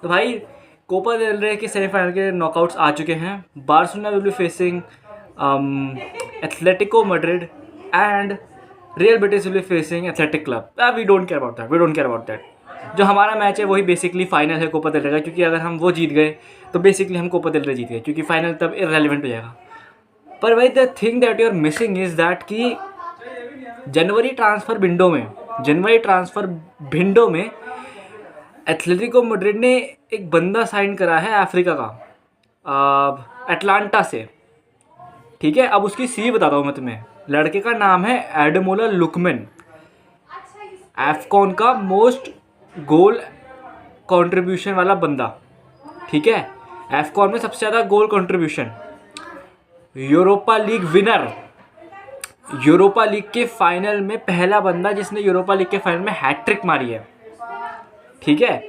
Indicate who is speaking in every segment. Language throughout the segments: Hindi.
Speaker 1: तो भाई कोपा डेल रे के सेमीफाइनल के नॉकआउट्स आ चुके हैं। Barcelona will be facing Atletico Madrid and Real Betis will be facing Athletic Club. We don't care about that. जो हमारा मैच है वही बेसिकली फाइनल है कोपा डेल रे का, क्योंकि अगर हम वो जीत गए तो बेसिकली हम कोपा डेल रे जीत गए, क्योंकि फाइनल तब इररेलेवेंट हो जाएगा। पर भाई the thing that you are missing is that कि जनवरी ट्रांसफ़र विंडो में एथलेटिको मैड्रिड ने एक बंदा साइन करा है अफ्रीका का, अटलांटा से। ठीक है, अब उसकी सी बताता हूँ मैं तुम्हें। लड़के का नाम है एडमोला लुकमैन, एफकॉन का मोस्ट गोल कंट्रीब्यूशन वाला बंदा। ठीक है, एफकॉन में सबसे ज़्यादा goal contribution, Europa League winner, Europa League के फाइनल में पहला बंदा जिसने यूरोपा लीग के फाइनल में हैट्रिक मारी है। ठीक है,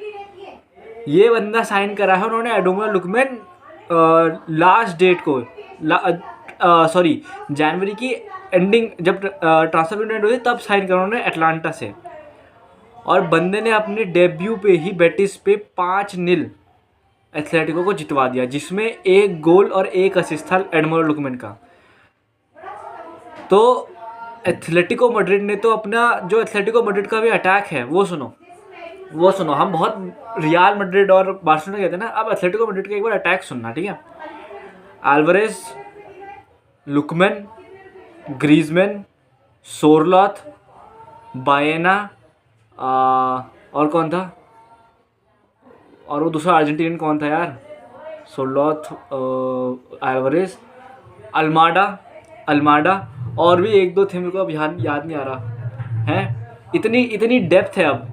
Speaker 1: ये बंदा साइन करा है उन्होंने एडोमोला लुकमैन लास्ट डेट को, जनवरी की एंडिंग जब ट्रांसफर विंडो हुई तब साइन करा उन्होंने अटलांटा से। और बंदे ने अपने डेब्यू पे ही बेटिस पे 5-0 एथलेटिको को जितवा दिया, जिसमें 1 गोल और 1 असिस्ट था एडमोला लुकमैन का। तो एथलेटिको मैड्रिड ने तो अपना, जो एथलेटिको मैड्रिड का भी अटैक है वो सुनो। हम बहुत रियल मैड्रिड और बार्सिलोना कहते हैं ना, अब एथलेटिको मैड्रिड का एक बार अटैक सुनना। ठीक है, अल्वारेज, लुकमैन, ग्रीजमैन, सोरलॉथ, बायना, और कौन था, और वो दूसरा अर्जेंटीनियन कौन था यार, सोरलॉथ, अल्वारेज, अल्माडा और भी 1-2 थे, मेरे को अब याद नहीं आ रहा है। इतनी डेप्थ है अब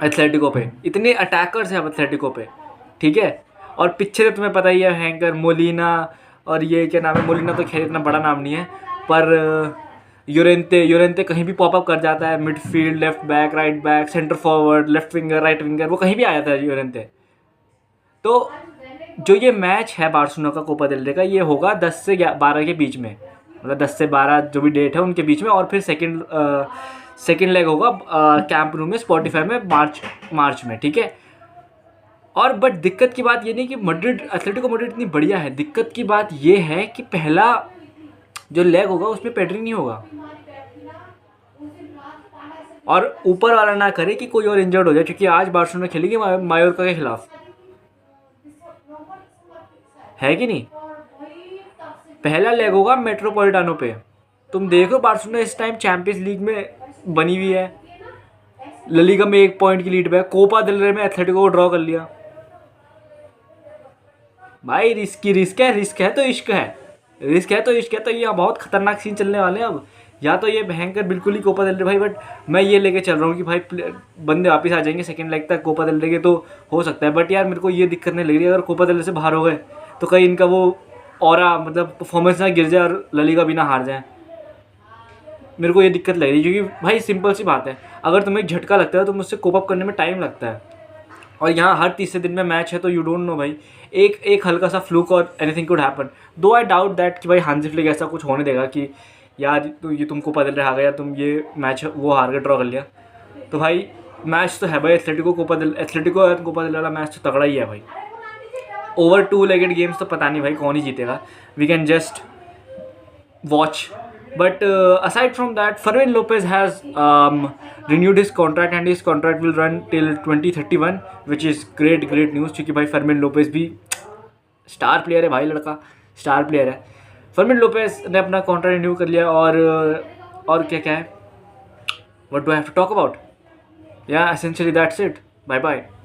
Speaker 1: एथलेटिको पे, इतने अटैकर्स हैं अब एथलेटिको पे। ठीक है, और पीछे तो तुम्हें पता ही है हैंकर मोलिना, और ये क्या नाम है, मोलिना तो खैर इतना बड़ा नाम नहीं है, पर यूरेंते कहीं भी पॉपअप कर जाता है। Midfield, left back, right back, centre forward, left winger, right winger, वो कहीं भी आ जाता है यूरेंते। तो जो ये मैच है बार्सिलोना का कोपा डेल रे का, ये होगा 10 से 12 के बीच में, मतलब 10 से 12 जो भी डेट है उनके बीच में। और फिर सेकेंड लेग होगा कैंप न्यू में, स्पॉटिफाई में, मार्च में। ठीक है, और बट दिक्कत की बात ये नहीं कि एथलेटिको मैड्रिड इतनी बढ़िया है, दिक्कत की बात ये है कि पहला जो लेग होगा उसमें पेड्री नहीं होगा, और ऊपर वाला ना करे कि कोई और इंजर्ड हो जाए, क्योंकि आज बार्सिलोना खेलेगी मायोर्का के खिलाफ, है कि नहीं। पहला लेग होगा मेट्रोपॉलिटानो पे। तुम देखो बार्सिलोना इस टाइम चैंपियंस लीग में बनी हुई है, ला लीगा में 1 पॉइंट की लीड पे है, कोपा डेल रे में एथलेटिको को ड्रॉ कर लिया। भाई रिस्क है तो इश्क है, तो ये बहुत खतरनाक सीन चलने वाले हैं अब। या तो ये भयंकर बिल्कुल ही कोपा डेल रे भाई, बट मैं ये लेके चल रहा हूँ कि भाई बंदे वापस आ जाएंगे सेकंड लेग तक कोपा डेल रे के, तो हो सकता है। बट यार मेरे को ये दिक्कत नहीं लग रही, अगर कोपा डेल रे से बाहर हो गए तो कहीं इनका वो ऑरा, मतलब परफॉर्मेंस ना गिर जाए और ला लीगा भी ना हार जाए। मेरे को ये दिक्कत लग रही है, क्योंकि भाई सिंपल सी बात है, अगर तुम्हें एक झटका लगता है तो मुझसे कोप अप करने में टाइम लगता है, और यहाँ हर तीसरे दिन में मैच है, तो यू डोंट नो भाई, एक हल्का सा फ्लूक और एनीथिंग कुड हैपन। दो आई डाउट दैट कि भाई हांजी फ्लिक ऐसा कुछ होने देगा कि यार ये तुमको पता रहा गया, तुम ये मैच वो हार के ड्रॉ कर लिया। तो भाई मैच तो है भाई, एथलेटिको और कोपा डेल रे वाला मैच तो तगड़ा ही है भाई। ओवर 2 लेगेड गेम्स तो पता नहीं भाई कौन ही जीतेगा, we can just watch. But aside from that, Fermin Lopez has renewed his contract, and his contract will run till 2031, which is great news, क्योंकि भाई Fermin Lopez भी स्टार प्लेयर है भाई, लड़का स्टार प्लेयर है। Fermin Lopez ने अपना कॉन्ट्रैक्ट रिन्यू कर लिया, और क्या है, what do I have to talk about? Yeah, essentially that's it. Bye bye.